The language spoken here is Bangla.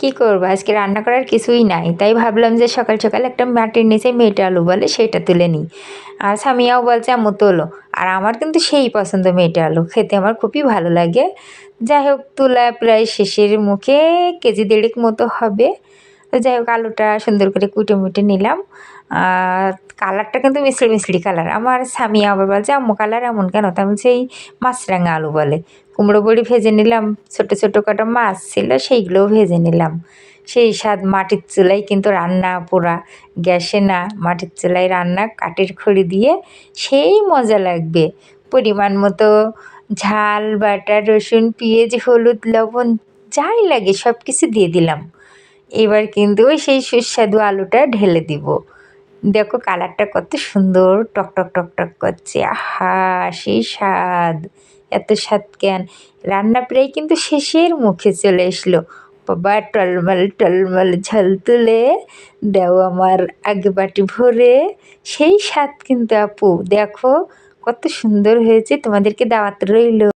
কি করবো, আজকে রান্না করার কিছুই নাই, তাই ভাবলাম যে সকাল সকাল একটা মাটির নিচে মেটে আলু বলে সেটা তুলে নিই। আর স্বামীও বলছে আম্মু তোলো। আর আমার কিন্তু সেই পছন্দ মেটে আলু, খেতে আমার খুবই ভালো লাগে। যাই হোক, তুলা প্রায় শেষের মুখে, কেজি দেড়েক মতো হবে। তো যাই হোক, আলুটা সুন্দর করে কুটে মুটে নিলাম। আর কালারটা কিন্তু মিষ্টি মিষ্টি কালার। আমার স্বামী আবার বলছে আম্মু কালার এমন কেন, তা আমি সেই মাছরাঙা আলু বলে। কুমড়ো বড়ি ভেজে নিলাম, ছোটো ছোটো কটা মাছ ছিল সেইগুলোও ভেজে নিলাম। সেই স্বাদ মাটির চুলায় কিন্তু রান্না, পোড়া গ্যাসে না, মাটির চুলায় রান্না কাঠের খড়ি দিয়ে সেই মজা লাগবে। পরিমাণ মতো ঝাল, বাটা, রসুন, পেঁয়াজ, হলুদ, লবণ যাই লাগে সব কিছু দিয়ে দিলাম। এবার কিন্তু ওই সেই সুস্বাদু আলুটা ঢেলে দিব। দেখো কালারটা কত সুন্দর, টকটক টকটক করছে, আহা সেই স্বাদ! এত স্বাদ কেন! রান্না প্রায় কিন্তু শেষের মুখে চলে এসলো। বাবা টলমল টলমল ঝাল তুলে দেও আমার আগে বাটি ভরে। সেই স্বাদ কিন্তু আপু, দেখো কত সুন্দর হয়েছে, তোমাদেরকে দাওয়াত রইল।